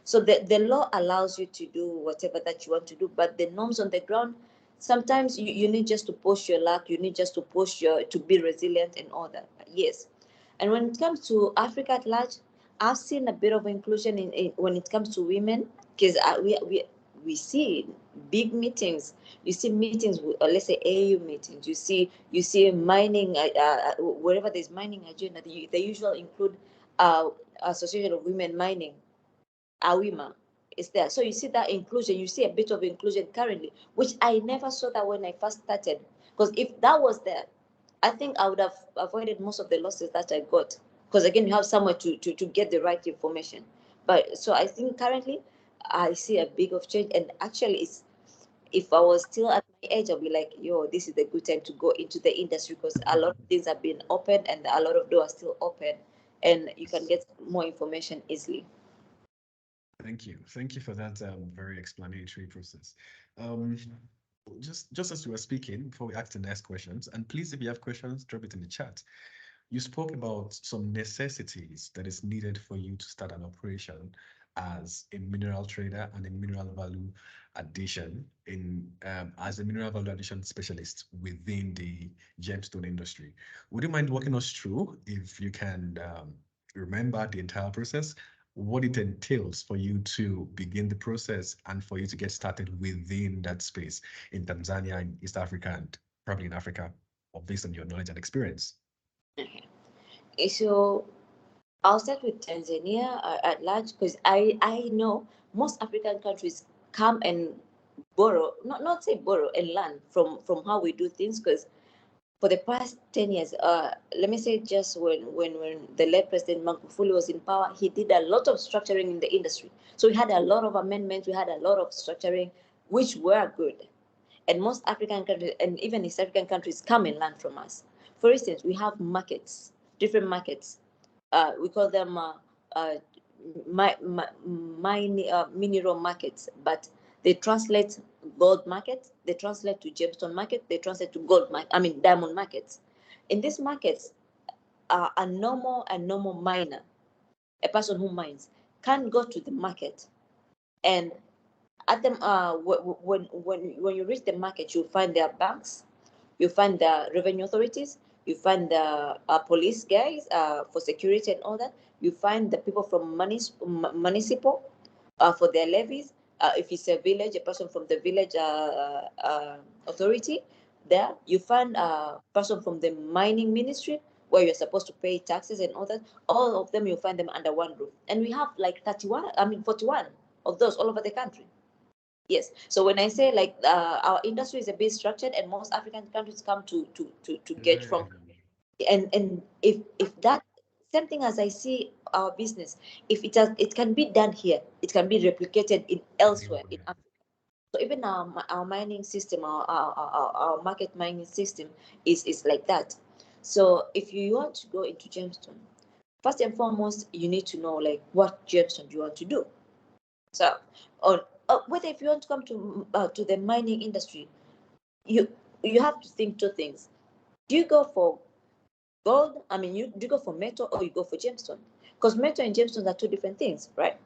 So the law allows you to do whatever that you want to do, but the norms on the ground, sometimes you need just to push your luck, you need just to push to be resilient and all that. Yes. And when it comes to Africa at large, I've seen a bit of inclusion in when it comes to women, because we see big meetings. You see meetings, let's say AU meetings. You see mining wherever there's mining agenda. They usually include Association of Women Mining, AWIMA. Is there. So you see that inclusion. You see a bit of inclusion currently, which I never saw that when I first started. Because if that was there, I think I would have avoided most of the losses that I got. Because again, you have somewhere to get the right information. But so I think currently I see a big of change. And actually, it's, if I was still at my age, I'll be like, yo, this is a good time to go into the industry, because a lot of things have been open and a lot of doors are still open, and you can get more information easily. Thank you. Thank you for that very explanatory process. Just as you were speaking, before we ask the next questions, and please, if you have questions, drop it in the chat. You spoke about some necessities that is needed for you to start an operation as a mineral trader and a mineral value addition as a mineral value addition specialist within the gemstone industry. Would you mind walking us through, if you can remember the entire process, what it entails for you to begin the process and for you to get started within that space in Tanzania, in East Africa, and probably in Africa, or based on your knowledge and experience? So I'll start with Tanzania at large, because I know most African countries come and borrow, not say borrow, and learn from how we do things. Because for the past 10 years, let me say, just when the late President Mchomvu was in power, he did a lot of structuring in the industry. So we had a lot of amendments, we had a lot of structuring, which were good. And most African countries, and even East African countries, come and learn from us. For instance, we have markets, different markets. We call them mineral markets, but they translate gold market, they translate to gemstone market, they translate to diamond markets. In these markets, a normal miner, a person who mines, can go to the market, and at them when you reach the market, you'll find their banks, you find the revenue authorities, you find the police guys for security and all that. You find the people from municipal for their levies. If it's a village, a person from the village authority. there, you find a person from the mining ministry where you're supposed to pay taxes and all that. All of them, you'll find them under one roof. And we have like 41 of those all over the country. Yes. So when I say like our industry is a bit structured, and most African countries come to get from, and if that same thing as I see our business, if it can be done here, it can be replicated in elsewhere in Africa. So even our mining system, our market mining system is like that. So if you want to go into gemstone, first and foremost, you need to know like what gemstone you want to do. So, or whether if you want to come to the mining industry, you have to think two things. Do you go for gold? Do you go for metal or you go for gemstone? Because metal and gemstones are two different things, right?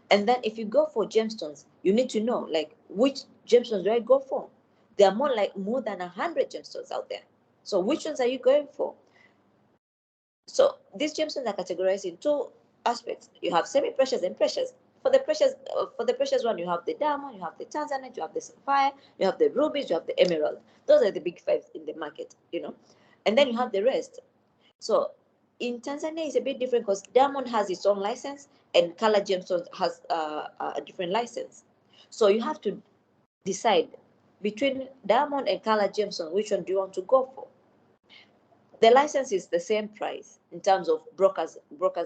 And then if you go for gemstones, you need to know like which gemstones do I go for? There are more than 100 gemstones out there. So which ones are you going for? So these gemstones are categorized in two aspects. You have semi-precious and precious. For the precious one, you have the diamond, you have the tanzanite, you have the sapphire, you have the rubies, you have the emerald. Those are the big five in the market, and then you have the rest. So in Tanzania, it's a bit different because diamond has its own license and color gemstones has a different license. So you have to decide between diamond and color gemstone, which one do you want to go for? The license is the same price in terms of broker's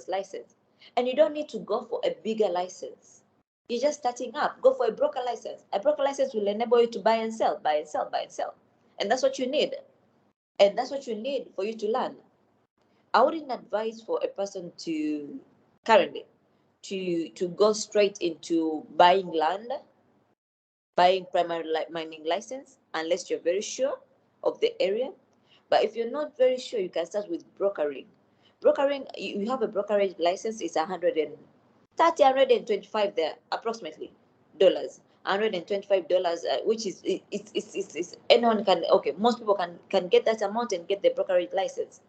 license. And you don't need to go for a bigger license. You're just starting up. Go for a broker license. A broker license will enable you to buy and sell, buy and sell, buy and sell. And that's what you need. And that's what you need for you to learn. I wouldn't advise for a person to currently to go straight into buying land, buying primary mining license, unless you're very sure of the area. But if you're not very sure, you can start with brokering. Brokering, you have a brokerage license, it's 130, 125 there, approximately, dollars. $125, which is it's anyone can, okay, most people can get that amount and get the brokerage license.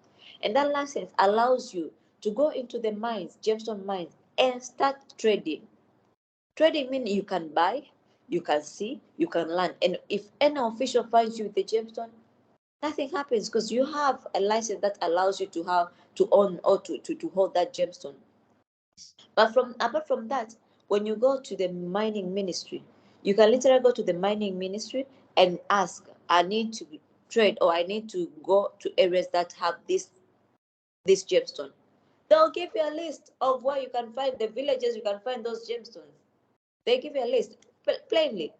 And that license allows you to go into the mines, gemstone mines, and start trading. Trading means you can buy, you can see, you can learn. And if any official finds you with the gemstone, nothing happens because you have a license that allows you to own or to hold that gemstone. But apart from that, when you go to the mining ministry, you can literally go to the mining ministry and ask, I need to trade or I need to go to areas that have this gemstone. They'll give you a list of where you can find the villages you can find those gemstones. They give you a list plainly.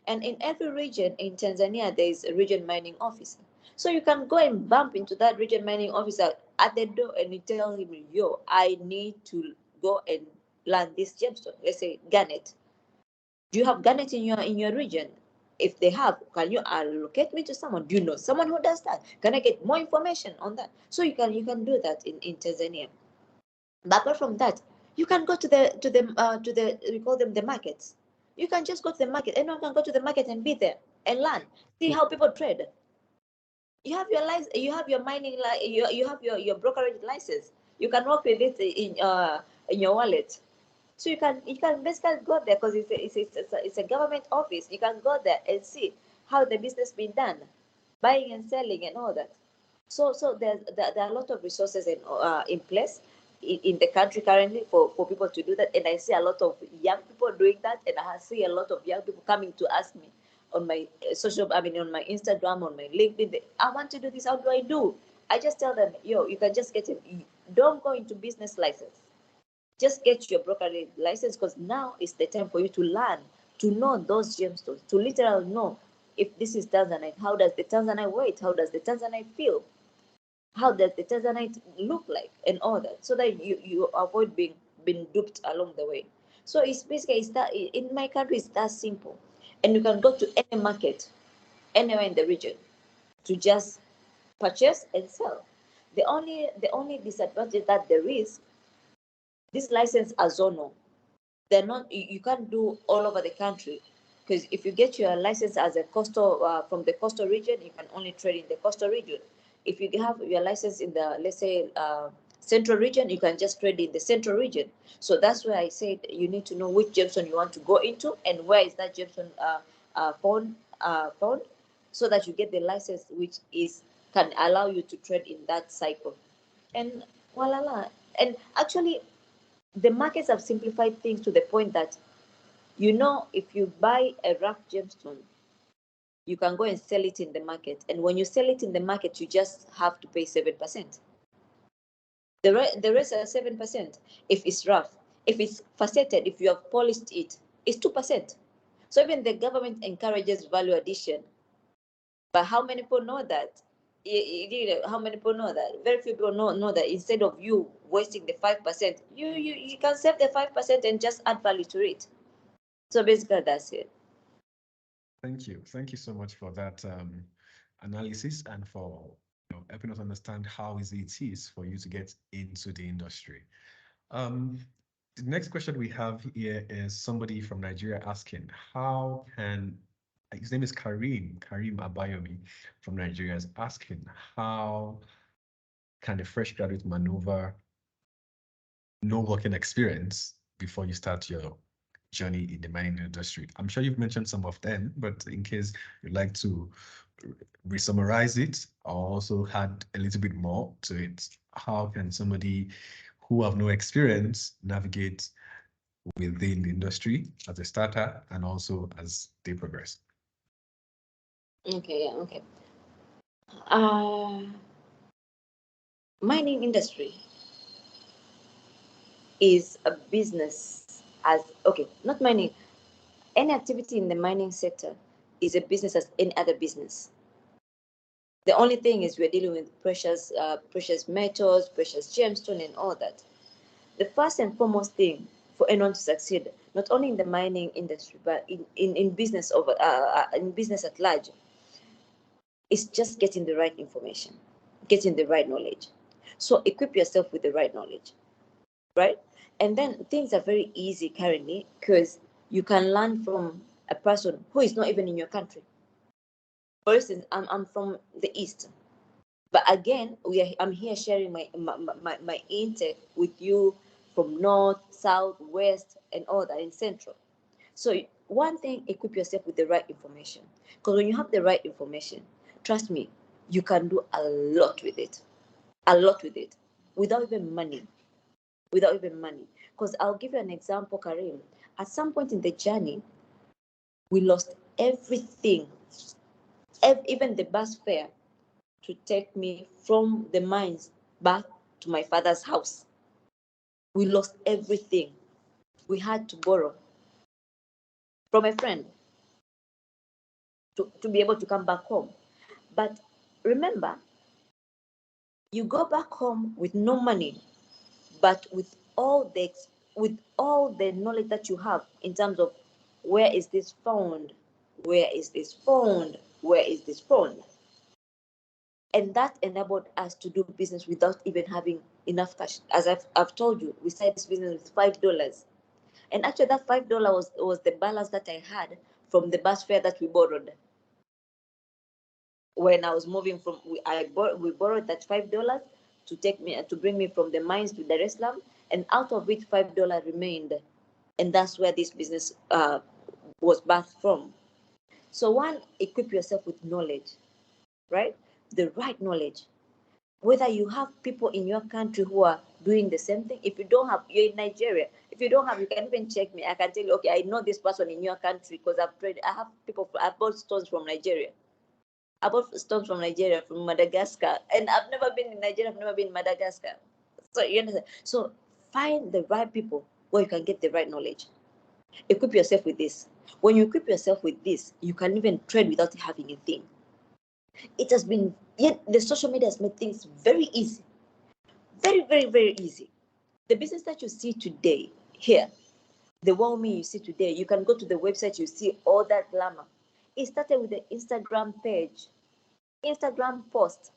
And in every region in Tanzania, there is a region mining officer. So you can go and bump into that region mining officer at the door and you tell him, yo, I need to go and learn this gemstone. Let's say garnet. Do you have garnet in your region? If they have, can you allocate me to someone? Do you know someone who does that? Can I get more information on that? So you can do that in Tanzania. But apart from that, you can go to the we call them the markets. You can just go to the market. Anyone can go to the market and be there and learn. See how people trade. You have your license. You have your mining. You have your brokerage license. You can work with it in your wallet. So you can basically go there because it's a government office. You can go there and see how the business being done, buying and selling and all that. So there are a lot of resources in place in the country currently for people to do that, and I see a lot of young people doing that, and I see a lot of young people coming to ask me on my on my Instagram, on my LinkedIn, I want to do this, how do I do? I just tell them, yo, you can just get it. Don't go into business license. Just get your brokerage license because now is the time for you to learn, to know those gemstones, to literally know if this is Tanzanite, how does the Tanzanite weight, how does the Tanzanite feel? How does the Tanzanite look like and all that, so that you avoid being duped along the way. So it's basically that in my country it's that simple, and you can go to any market anywhere in the region to just purchase and sell. The only disadvantage that there is, this license are zonal. They're not, you can't do all over the country, because if you get your license as a coastal from the coastal region, you can only trade in the coastal region. If you have your license in the, let's say, central region, you can just trade in the central region. So that's why I said you need to know which gemstone you want to go into and where is that gemstone found, so that you get the license which can allow you to trade in that cycle. And voila. And actually, the markets have simplified things to the point that, if you buy a rough gemstone, you can go and sell it in the market. And when you sell it in the market, you just have to pay 7%. The rest are 7%. If it's rough, if it's faceted, if you have polished it, it's 2%. So even the government encourages value addition. But how many people know that? How many people know that? Very few people know that instead of you wasting the 5%, you can save the 5% and just add value to it. So basically, that's it. Thank you. Thank you so much for that analysis and for helping us understand how easy it is for you to get into the industry. The next question we have here is somebody from Nigeria asking, how can, his name is Karim Abayomi from Nigeria, is asking, how can a fresh graduate maneuver no working experience before you start your journey in the mining industry? I'm sure you've mentioned some of them, but in case you'd like to re-summarize it or also add a little bit more to it, how can somebody who have no experience navigate within the industry as a starter and also as they progress? Okay. Mining industry is a business not mining. Any activity in the mining sector is a business as any other business. The only thing is we're dealing with precious metals, precious gemstone, and all that. The first and foremost thing for anyone to succeed, not only in the mining industry but in business in business at large, is just getting the right information, getting the right knowledge. So equip yourself with the right knowledge, right? And then things are very easy currently because you can learn from a person who is not even in your country. For instance, I'm from the East, but again, I'm here sharing my intake with you from North, South, West, and all that in Central. So one thing, equip yourself with the right information. Because when you have the right information, trust me, you can do a lot with it. Without even money. Because I'll give you an example, Karim. At some point in the journey, we lost everything, even the bus fare to take me from the mines back to my father's house. We lost everything. We had to borrow from a friend to be able to come back home. But remember, you go back home with no money, but with all the knowledge that you have in terms of where is this found, and that enabled us to do business without even having enough cash. As I've told you, we started this business with $5, and actually that $5 was the balance that I had from the bus fare that we borrowed. When I was moving from, we borrowed that $5 to bring me from the mines to Dar es Salaam, and out of which $5 remained, and that's where this business was birthed from. So one, equip yourself with knowledge, right? The right knowledge. Whether you have people in your country who are doing the same thing. If you don't have, you're in Nigeria. If you don't have, you can even check me. I can tell you, okay, I know this person in your country because I've bought stones from Nigeria. I bought stones from Nigeria, from Madagascar, and I've never been in Nigeria, I've never been in Madagascar. So you understand? So find the right people where you can get the right knowledge. Equip yourself with this. When you equip yourself with this, you can even trade without having a thing. It has been, the social media has made things very easy. Very, very, very easy. The business that you see today here, the WOOW you see today, you can go to the website, you see all that glamour. It started with the Instagram page, Instagram post.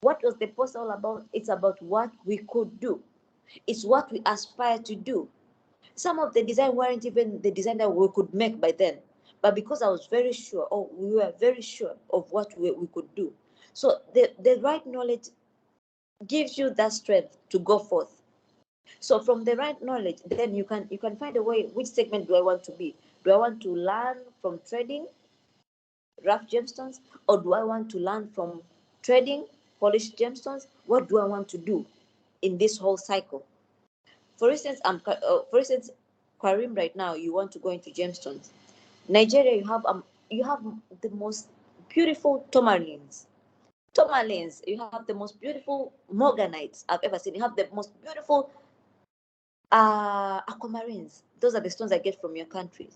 What was the post all about? It's about what we could do. It's what we aspire to do. Some of the design weren't even the design that we could make by then. But because I was very sure, or we were very sure of what we could do. So the right knowledge gives you that strength to go forth. So from the right knowledge, then you can find a way, which segment do I want to be? Do I want to learn from trading, rough gemstones, or do I want to learn from trading polished gemstones? What do I want to do in this whole cycle? For instance, Karim, right now you want to go into gemstones. Nigeria, you have the most beautiful tourmalines. Tourmalines, you have the most beautiful morganites I've ever seen. You have the most beautiful aquamarines. Those are the stones I get from your country.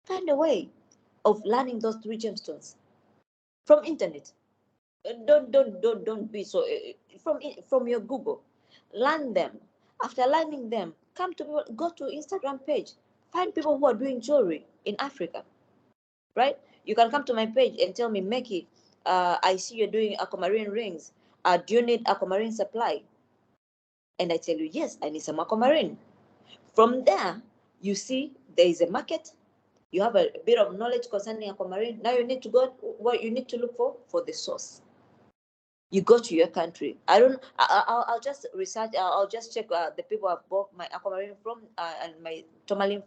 Find a way of learning those three gemstones from internet. Don't be so from your Google. Learn them. After learning them, come to me. Go to Instagram page. Find people who are doing jewelry in Africa, right? You can come to my page and tell me, Meki, I see you're doing aquamarine rings. Do you need aquamarine supply? And I tell you, yes, I need some aquamarine. From there, you see there is a market. You have a bit of knowledge concerning aquamarine. Now you need to go. What you need to look for the source. You go to your country. I'll just research. I'll just check the people I've bought my aquamarine from and my tourmaline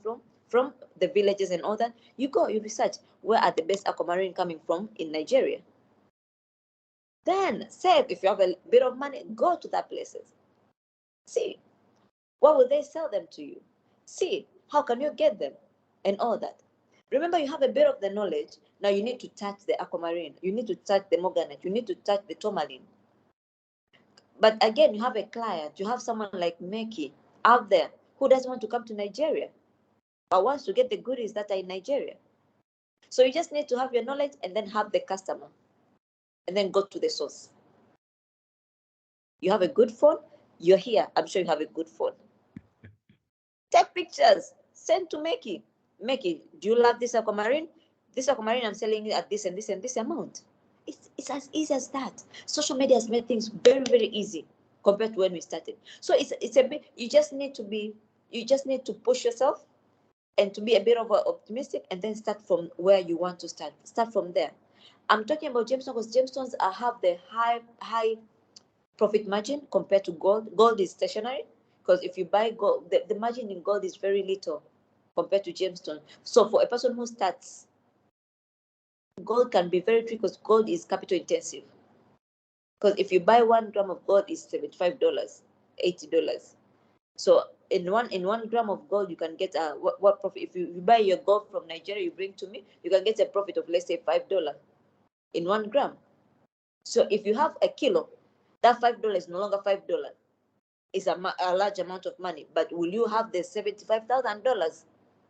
from the villages and all that. You go. You research where are the best aquamarine coming from in Nigeria. Then save. If you have a bit of money, go to that places. See, what will they sell them to you? See, how can you get them? And all that. Remember, you have a bit of the knowledge. Now you need to touch the aquamarine. You need to touch the morganite. You need to touch the tourmaline. But again, you have a client. You have someone like Meki out there who doesn't want to come to Nigeria, but wants to get the goodies that are in Nigeria. So you just need to have your knowledge and then have the customer. And then go to the source. You have a good phone. You're here. I'm sure you have a good phone. Take pictures. Send to Meki. Meki, do you love this aquamarine? This aquamarine I'm selling it at this and this and this amount. It's as easy as that. Social media has made things very, very easy compared to when we started. So it's a bit, you just need to push yourself and to be a bit of optimistic and then start from where you want to start. Start from there. I'm talking about gemstones because gemstones have the high profit margin compared to gold. Gold is stationary because if you buy gold, the margin in gold is very little compared to gemstone. So for a person who starts, gold can be very tricky because gold is capital intensive. Because if you buy 1 gram of gold, is $75, $80. So in one gram of gold, you can get what profit? If you buy your gold from Nigeria, you bring to me, you can get a profit of let's say $5 in 1 gram. So if you have a kilo, that $5 is no longer $5. It's a large amount of money. But will you have the $75,000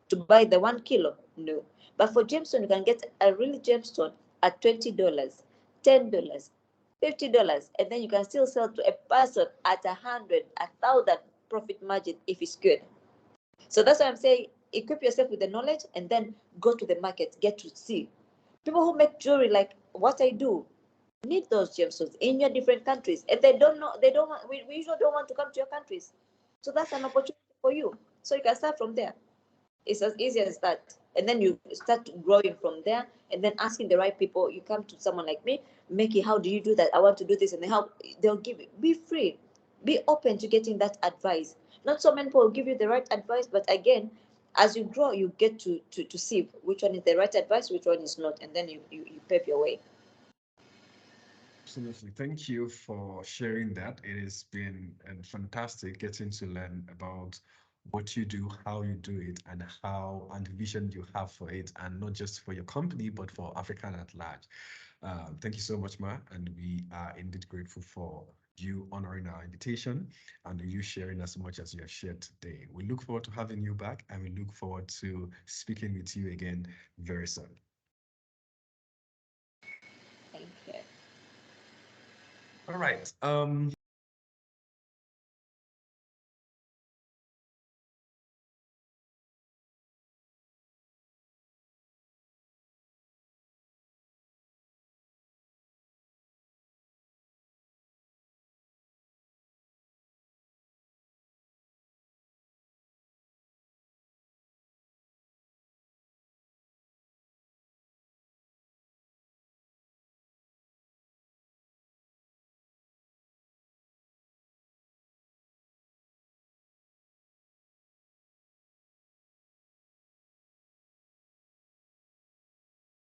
to buy the 1 kilo? No. But for gemstone, you can get a real gemstone at $20, $10, $50, and then you can still sell to a person at 100, 1,000 profit margin if it's good. So that's why I'm saying equip yourself with the knowledge and then go to the market, get to see. People who make jewelry like what I do need those gemstones in your different countries, and they don't know, we usually don't want to come to your countries. So that's an opportunity for you. So you can start from there. It's as easy as that. And then you start growing from there and then asking the right people. You come to someone like me, Meki, how do you do that? I want to do this, and they'll give it. Be free. Be open to getting that advice. Not so many people will give you the right advice, but again, as you grow, you get to see which one is the right advice, which one is not, and then you pave your way. Absolutely. Thank you for sharing that. It has been fantastic getting to learn about what you do, how you do it, and the vision you have for it, and not just for your company, but for Africa at large. Thank you so much, Ma, and we are indeed grateful for you honoring our invitation and you sharing as much as you have shared today. We look forward to having you back, and we look forward to speaking with you again very soon. Thank you. All right.